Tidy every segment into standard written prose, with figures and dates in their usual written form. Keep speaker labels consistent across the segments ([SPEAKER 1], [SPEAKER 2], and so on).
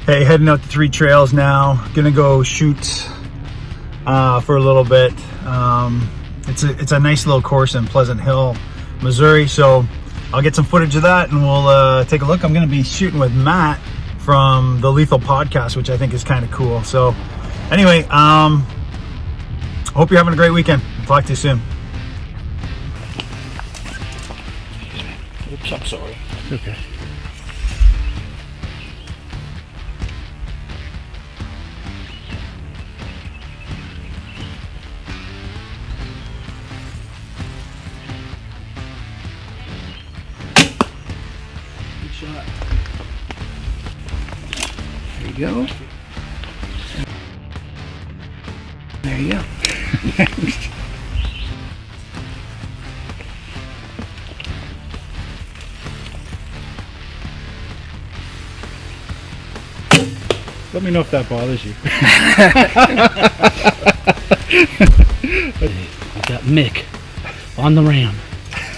[SPEAKER 1] Hey, heading out to 3 Trails now. Gonna go shoot for a little bit. It's a nice little course in Pleasant Hill, Missouri. So I'll get some footage of that and we'll take a look. I'm gonna be shooting with Matt from the Lethal Podcast, which I think is kind of cool. So anyway, hope you're having a great weekend. Talk to you soon.
[SPEAKER 2] Oops, I'm sorry.
[SPEAKER 1] Okay.
[SPEAKER 2] Good shot. There you go. There you go.
[SPEAKER 1] Let me know if that bothers you.
[SPEAKER 2] I got Mick on the ram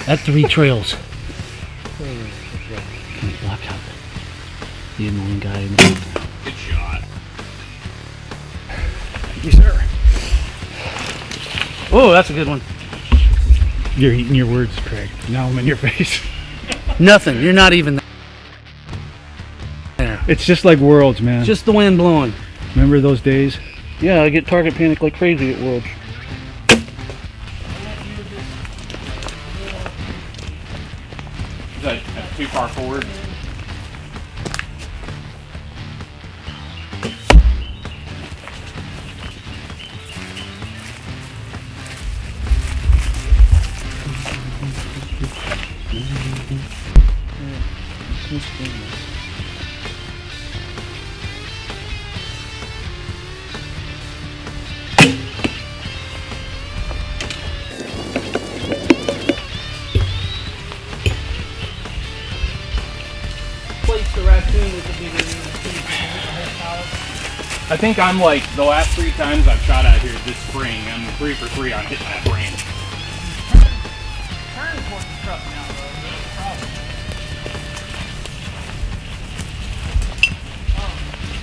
[SPEAKER 2] at 3 Trails. Can you block out the annoying guy in there?
[SPEAKER 3] Good shot.
[SPEAKER 2] Thank you, sir. Oh, that's a good one.
[SPEAKER 1] You're eating your words, Craig. Now I'm in your face.
[SPEAKER 2] Nothing. You're not even there.
[SPEAKER 1] It's just like Worlds, man.
[SPEAKER 2] Just the wind blowing.
[SPEAKER 1] Remember those days?
[SPEAKER 2] Yeah, I get target panic like crazy at Worlds.
[SPEAKER 3] Is that too far forward?
[SPEAKER 2] Place the raccoon with the bigger.
[SPEAKER 3] I think I'm like, the last 3 times I've shot out here this spring, I'm 3 for 3 on hitting that brain.
[SPEAKER 4] Turn towards the truck now, though.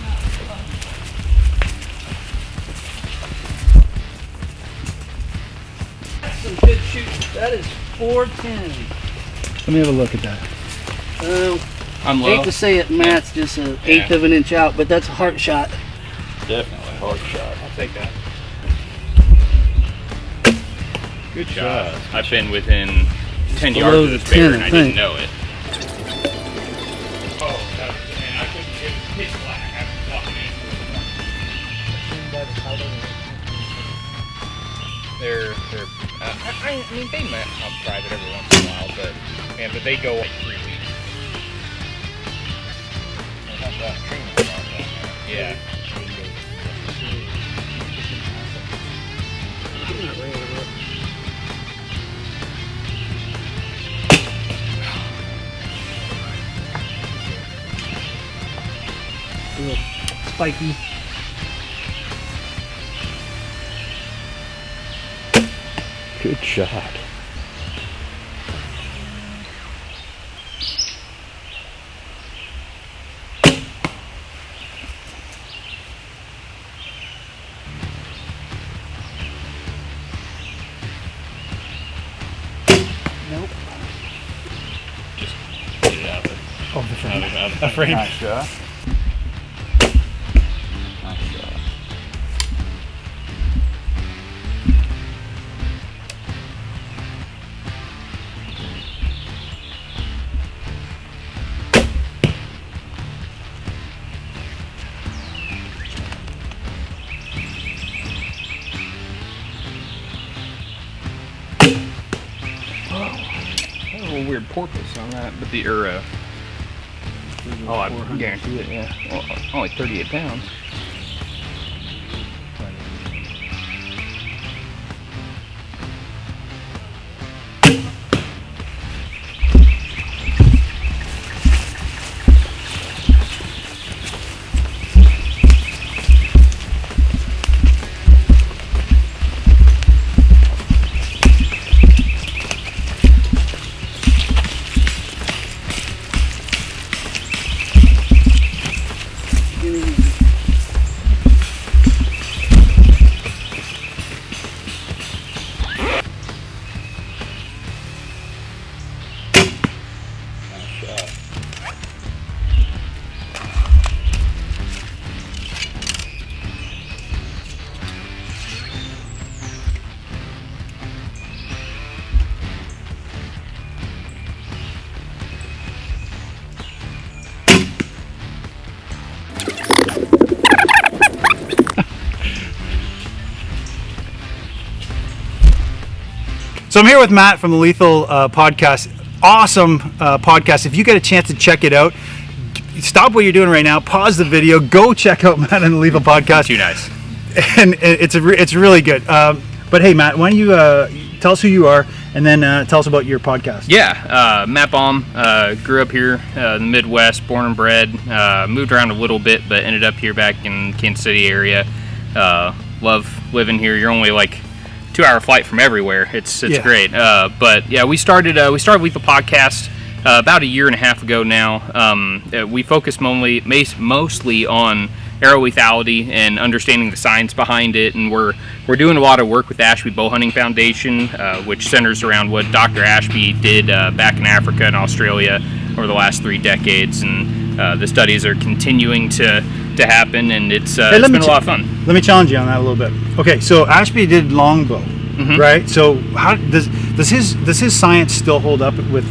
[SPEAKER 4] That's the problem.
[SPEAKER 2] That's some good shooting. That is 410.
[SPEAKER 1] Let me have a look at that.
[SPEAKER 3] I'm low.
[SPEAKER 2] Hate to say it, Matt's just an eighth of an inch out, but that's a heart shot.
[SPEAKER 3] Definitely hard shot. I'll take that.
[SPEAKER 1] Good
[SPEAKER 3] shot. I've been within 10
[SPEAKER 2] below
[SPEAKER 3] yards of
[SPEAKER 2] the
[SPEAKER 3] this bear
[SPEAKER 2] 10,
[SPEAKER 3] and
[SPEAKER 2] I
[SPEAKER 3] I didn't
[SPEAKER 2] think.
[SPEAKER 3] know it. Oh, that was, and I couldn't get pitch black after walking in. They're I mean, they met on private every once in a while, but they go like 3 weeks. Yeah.
[SPEAKER 2] Spiky.
[SPEAKER 1] Good shot.
[SPEAKER 2] Nope.
[SPEAKER 3] Just get it out of it.
[SPEAKER 1] Oh, the frame.
[SPEAKER 3] Out of the frame.
[SPEAKER 1] Nice shot. Nice shot.
[SPEAKER 3] A little weird porpoise on that, but the oh, I guarantee it. Yeah, well, only 38 pounds.
[SPEAKER 2] Give me
[SPEAKER 1] So I'm here with Matt from the Lethal Podcast. Awesome podcast. If you get a chance to check it out, stop what you're doing right now, pause the video, go check out Matt and the Lethal Podcast.
[SPEAKER 3] Too nice.
[SPEAKER 1] And it's really good. But hey, Matt, why don't you tell us who you are, and then tell us about your podcast.
[SPEAKER 3] Yeah, Matt Baum, grew up here in the Midwest, born and bred, moved around a little bit, but ended up here back in Kansas City area. Love living here. You're only like 2-hour flight from everywhere. It's great. But yeah, we started Lethal Podcast about a year and a half ago now. We focus mostly on arrow lethality and understanding the science behind it, and we're doing a lot of work with the Ashby Bowhunting Foundation, which centers around what Dr. Ashby did back in Africa and Australia over the last 3 decades, and the studies are continuing to happen, and it's been a lot of fun.
[SPEAKER 1] Let me challenge you on that a little bit. Okay, so Ashby did longbow, right? So how does his science still hold up with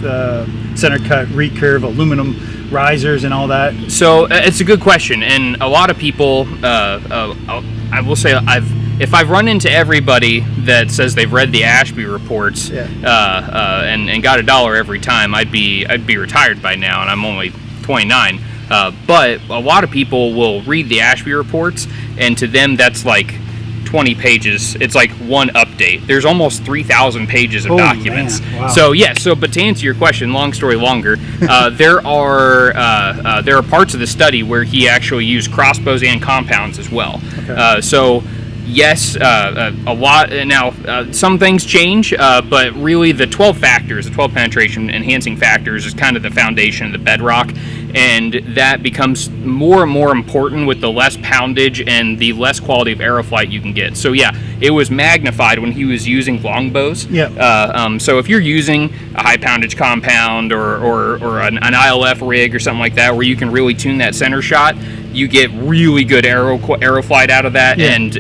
[SPEAKER 1] center cut, recurve, aluminum risers, and all that?
[SPEAKER 3] So it's a good question, and a lot of people, I will say, if I've run into everybody that says they've read the Ashby reports, and got $1 every time, I'd be retired by now, and I'm only 29. But a lot of people will read the Ashby reports, and to them that's like 20 pages. It's like one update. There's almost 3,000 pages of documents.
[SPEAKER 1] Wow.
[SPEAKER 3] So but to answer your question, long story longer, there are parts of the study where he actually used crossbows and compounds as well.
[SPEAKER 1] Okay.
[SPEAKER 3] So yes, a lot. Now, some things change, but really the 12 factors, the 12 penetration enhancing factors, is kind of the foundation of the bedrock, and that becomes more and more important with the less poundage and the less quality of arrow flight you can get. So yeah, it was magnified when he was using longbows.
[SPEAKER 1] Yeah.
[SPEAKER 3] So if you're using a high poundage compound or an ILF rig or something like that, where you can really tune that center shot, you get really good arrow flight out of that, and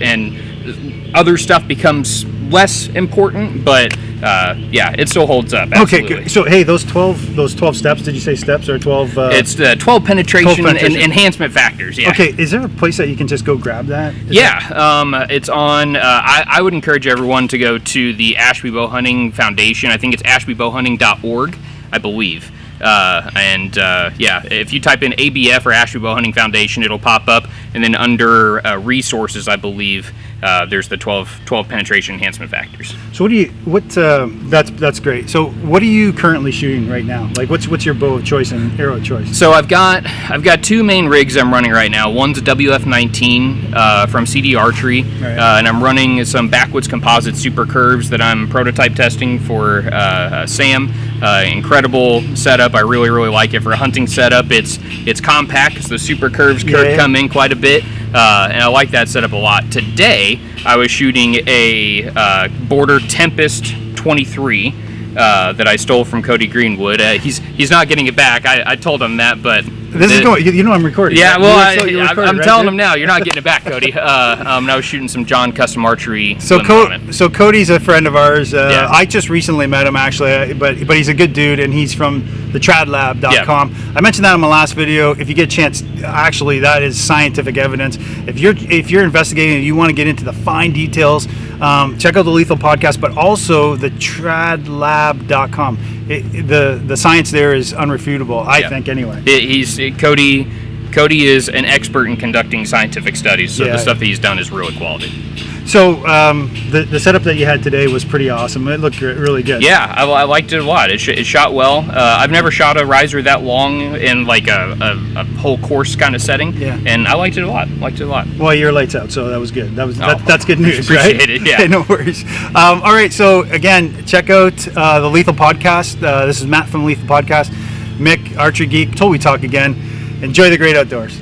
[SPEAKER 3] other stuff becomes less important, but it still holds up. Absolutely.
[SPEAKER 1] Okay, good. So hey, those 12 steps, did you say steps or 12?
[SPEAKER 3] It's 12 penetration and enhancement factors. Yeah.
[SPEAKER 1] Okay, is there a place that you can just go grab that?
[SPEAKER 3] It's on. I would encourage everyone to go to the Ashby Bowhunting Foundation. I think it's ashbybowhunting.org, I believe. If you type in ABF or Ashby Bowhunting Foundation, it'll pop up, and then under resources, I believe, there's the 12 penetration enhancement factors.
[SPEAKER 1] So that's great. So what are you currently shooting right now? Like what's your bow of choice and arrow of choice?
[SPEAKER 3] So I've got 2 main rigs I'm running right now. One's a WF-19 from CD Archery,
[SPEAKER 1] right.
[SPEAKER 3] And I'm running some backwoods composite super curves that I'm prototype testing for Sam. Incredible setup. I really like it for a hunting setup. It's compact because the super curves come in quite a bit, and I like that setup a lot. Today I was shooting a Border Tempest 23 that I stole from Cody Greenwood. He's not getting it back. I told him that, but
[SPEAKER 1] this is going. You know I'm recording.
[SPEAKER 3] Yeah, right? I'm telling him now. You're not getting it back, Cody. And I was shooting some John Custom Archery.
[SPEAKER 1] So Cody's a friend of ours. I just recently met him actually, but he's a good dude, and he's from the tradlab.com. Yeah. I mentioned that in my last video. If you get a chance, actually, that is scientific evidence. If you're investigating and you want to get into the fine details, check out the Lethal Podcast, but also the tradlab.com. The science there is unrefutable, I think, anyway.
[SPEAKER 3] Cody is an expert in conducting scientific studies, so the stuff that he's done is really quality.
[SPEAKER 1] So the setup that you had today was pretty awesome. It looked really good.
[SPEAKER 3] Yeah, I liked it a lot. It shot well. I've never shot a riser that long in like a whole course kind of setting. Yeah. And I liked it a lot.
[SPEAKER 1] Well, your lights out, so that was good. That's good news,
[SPEAKER 3] appreciate
[SPEAKER 1] right?
[SPEAKER 3] it. Yeah.
[SPEAKER 1] Hey, no worries. All right. So again, check out the Lethal Podcast. This is Matt from Lethal Podcast. Mick, Archery Geek. Till we talk again. Enjoy the great outdoors.